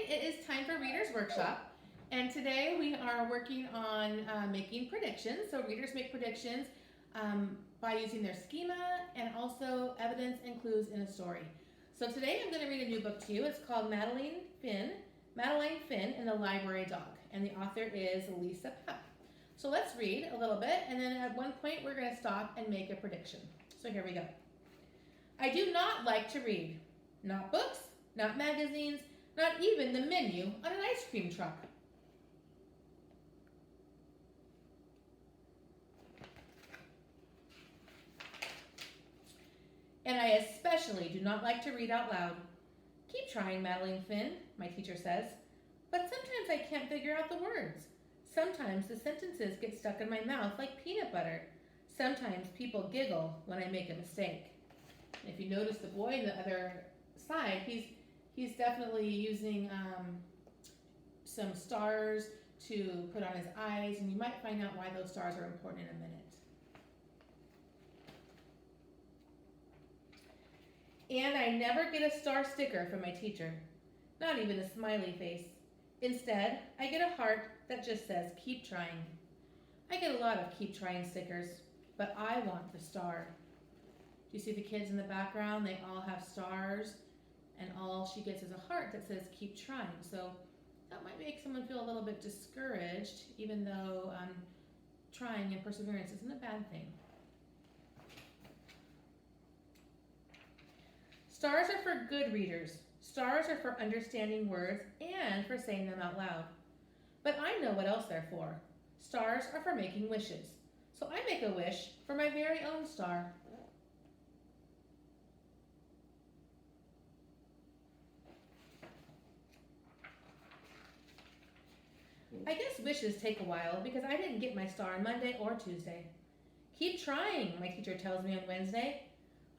it is time for Reader's Workshop. And today we are working on making predictions. So readers make predictions by using their schema and also evidence and clues in a story. So today I'm going to read a new book to you. It's called Madeline Finn and the Library Dog. And the author is Lisa Pepp. So let's read a little bit, and then at one point we're going to stop and make a prediction. So here we go. I do not like to read. Not books, not magazines, not even the menu on an ice cream truck. And I especially do not like to read out loud. Keep trying, Madeline Finn, my teacher says. But sometimes I can't figure out the words. Sometimes the sentences get stuck in my mouth like peanut butter. Sometimes people giggle when I make a mistake. And if you notice the boy on the other side, he's definitely using some stars to put on his eyes, and you might find out why those stars are important in a minute. And I never get a star sticker from my teacher, not even a smiley face. Instead, I get a heart that just says, keep trying. I get a lot of keep trying stickers, but I want the star. Do you see the kids in the background? They all have stars, and all she gets is a heart that says, keep trying. So that might make someone feel a little bit discouraged, even though trying and perseverance isn't a bad thing. Stars are for good readers. Stars are for understanding words and for saying them out loud. But I know what else they're for. Stars are for making wishes. So I make a wish for my very own star. I guess wishes take a while because I didn't get my star on Monday or Tuesday. Keep trying, my teacher tells me on Wednesday.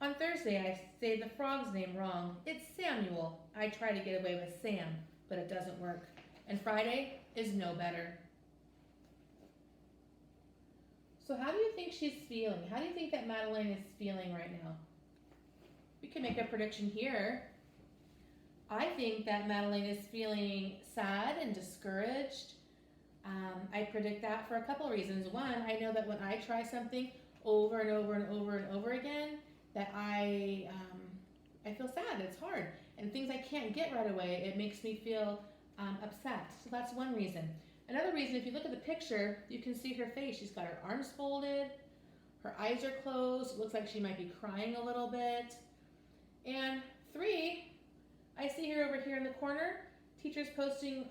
On Thursday, I say the frog's name wrong. It's Samuel. I try to get away with Sam, but it doesn't work. And Friday is no better. So how do you think she's feeling? How do you think that Madeline is feeling right now? We can make a prediction here. I think that Madeline is feeling sad and discouraged. I predict that for a couple reasons. One, I know that when I try something over and over and over and over again, that I feel sad. It's hard, and things I can't get right away, it makes me feel upset. So that's one reason. Another reason, if you look at the picture, you can see her face. She's got her arms folded, her eyes are closed. It looks like she might be crying a little bit. And three, I see her over here in the corner. Teacher's posting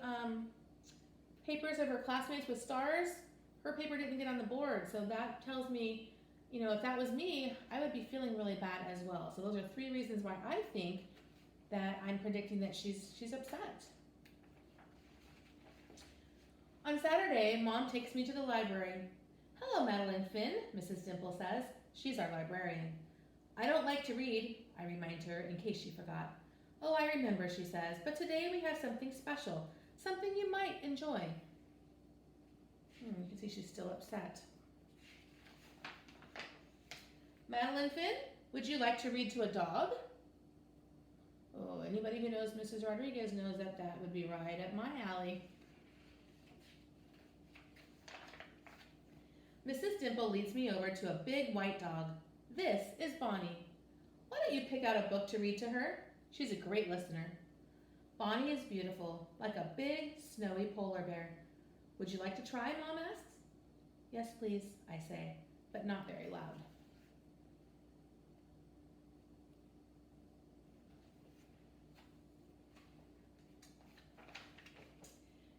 papers of her classmates with stars. Her paper didn't get on the board, so that tells me, you know, if that was me, I would be feeling really bad as well. So those are three reasons why I think that I'm predicting that she's upset. On Saturday, Mom takes me to the library. Hello, Madeline Finn, Mrs. Dimple says. She's our librarian. I don't like to read, I remind her in case she forgot. Oh, I remember, she says, but today we have something special, something you might enjoy. You can see she's still upset. Madeline Finn, would you like to read to a dog? Oh, anybody who knows Mrs. Rodriguez knows that that would be right up my alley. Mrs. Dimple leads me over to a big white dog. This is Bonnie. Why don't you pick out a book to read to her? She's a great listener. Bonnie is beautiful, like a big, snowy polar bear. Would you like to try, Mom asks. Yes, please, I say, but not very loud.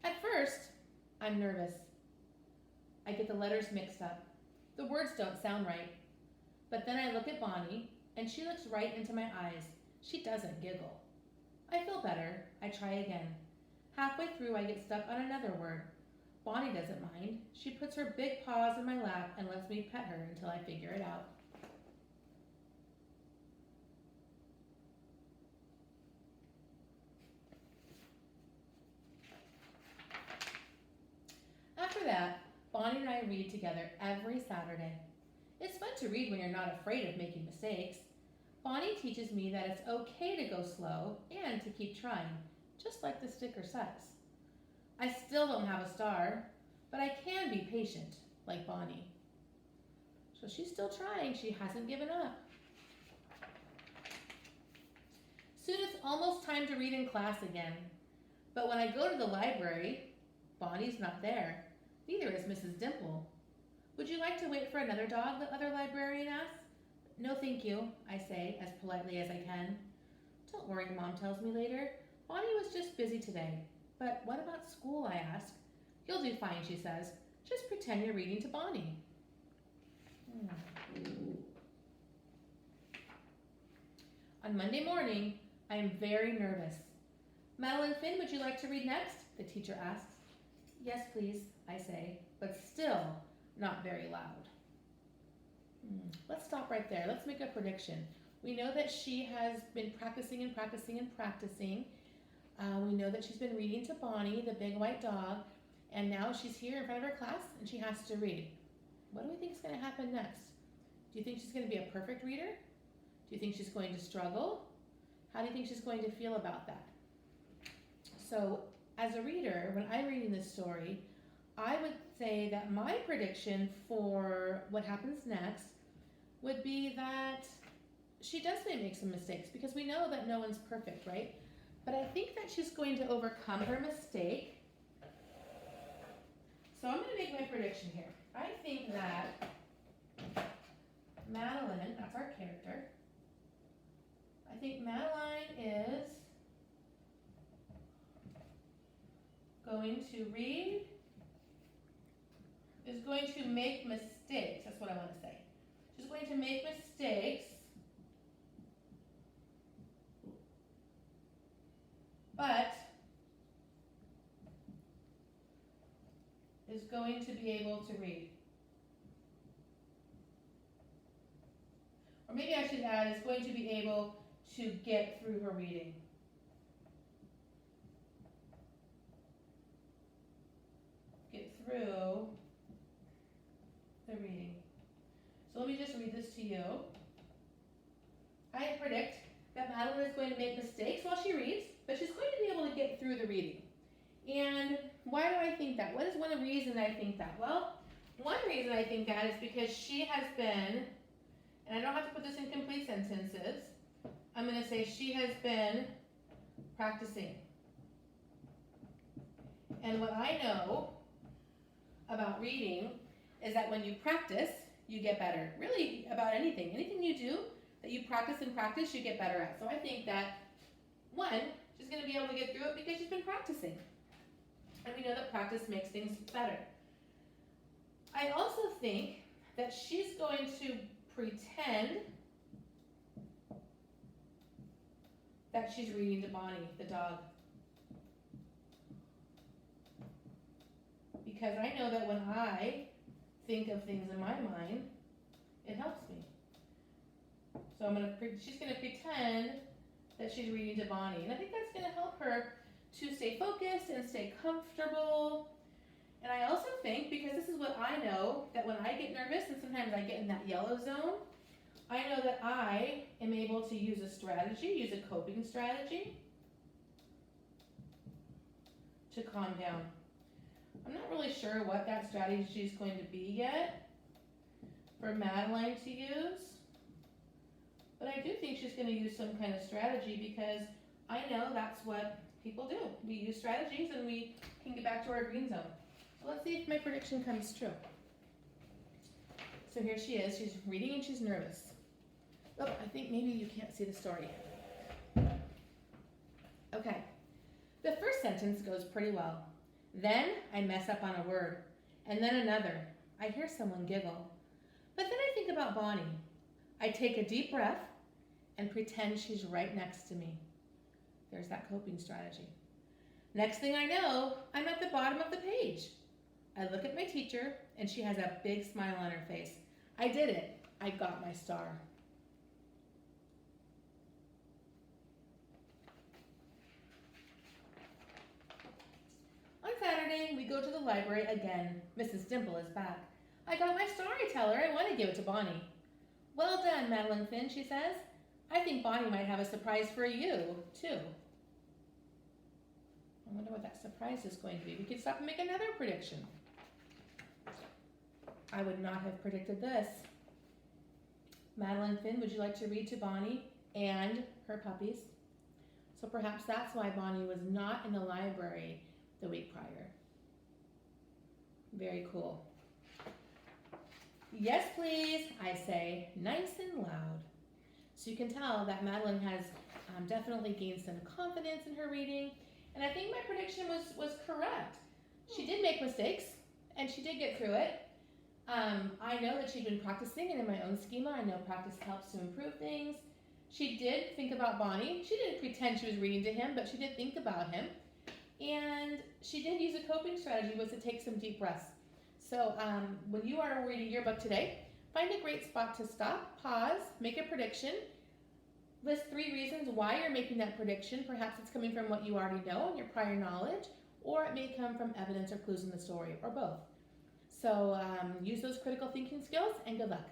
At first, I'm nervous. I get the letters mixed up. The words don't sound right. But then I look at Bonnie, and she looks right into my eyes. She doesn't giggle. I feel better. I try again. Halfway through, I get stuck on another word. Bonnie doesn't mind. She puts her big paws in my lap and lets me pet her until I figure it out. After that, Bonnie and I read together every Saturday. It's fun to read when you're not afraid of making mistakes. Bonnie teaches me that it's okay to go slow and to keep trying, just like the sticker says. I still don't have a star, but I can be patient, like Bonnie. So she's still trying, she hasn't given up. Soon it's almost time to read in class again. But when I go to the library, Bonnie's not there. Neither is Mrs. Dimple. Would you like to wait for another dog? The other librarian asks. No, thank you, I say, as politely as I can. Don't worry, Mom tells me later. Bonnie was just busy today. But what about school, I ask. You'll do fine, she says. Just pretend you're reading to Bonnie. On Monday morning, I am very nervous. Madeline Finn, would you like to read next? The teacher asks. Yes, please, I say, but still not very loud. Let's stop right there. Let's make a prediction. We know that she has been practicing and practicing and practicing. We know that she's been reading to Bonnie, the big white dog, and now she's here in front of her class and she has to read. What do we think is going to happen next? Do you think she's going to be a perfect reader? Do you think she's going to struggle? How do you think she's going to feel about that? So, as a reader, when I'm reading this story, I would say that my prediction for what happens next would be that she does make some mistakes, because we know that no one's perfect, right? But I think that she's going to overcome her mistake. So I'm going to make my prediction here. I think that Madeline, that's our character, I think Madeline is going to read, is going to make mistakes. That's what I want to say. She's going to make mistakes, but is going to be able to read. Or maybe I should add, is going to be able to get through her reading. Get through the reading. So let me just read this to you. I predict that Madeline is going to make mistakes while she reads, but she's going to be able to get through the reading. And why do I think that? What is one reason I think that? Well, one reason I think that is because she has been, and I don't have to put this in complete sentences, I'm going to say she has been practicing. And what I know about reading is that when you practice, you get better. Really, about anything. Anything you do that you practice and practice, you get better at. So I think that, one, she's going to be able to get through it because she's been practicing. And we know that practice makes things better. I also think that she's going to pretend that she's reading to Bonnie, the dog. Because I know that when I think of things in my mind, it helps me. So she's going to pretend that she's reading to Bonnie. And I think that's going to help her to stay focused and stay comfortable. And I also think, because this is what I know, that when I get nervous and sometimes I get in that yellow zone, I know that I am able to use a strategy, use a coping strategy to calm down. I'm not really sure what that strategy is going to be yet for Madeline to use, but I do think she's going to use some kind of strategy, because I know that's what people do. We use strategies and we can get back to our green zone. So let's see if my prediction comes true. So here she is, she's reading and she's nervous. Oh, I think maybe you can't see the story. Okay, the first sentence goes pretty well. Then I mess up on a word, and then another. I hear someone giggle. But then I think about Bonnie. I take a deep breath and pretend she's right next to me. There's that coping strategy. Next thing I know, I'm at the bottom of the page. I look at my teacher, and she has a big smile on her face. I did it. I got my star. On Saturday, we go to the library again. Mrs. Dimple is back. I got my star, I tell her. I want to give it to Bonnie. Well done, Madeline Finn, she says. I think Bonnie might have a surprise for you, too. what that surprise is going to be. We can stop and make another prediction. I would not have predicted this. Madeline Finn, would you like to read to Bonnie and her puppies? So perhaps that's why Bonnie was not in the library the week prior. Very cool. Yes, please, I say, nice and loud. So you can tell that Madeline has definitely gained some confidence in her reading. And I think my prediction was correct. She did make mistakes, and she did get through it. I know that she'd been practicing, and in my own schema, I know practice helps to improve things. She did think about Bonnie. She didn't pretend she was reading to him, but she did think about him. And she did use a coping strategy, was to take some deep breaths. So when you are reading your book today, find a great spot to stop, pause, make a prediction, list 3 reasons why you're making that prediction. Perhaps it's coming from what you already know and your prior knowledge, or it may come from evidence or clues in the story, or both. So use those critical thinking skills, and good luck.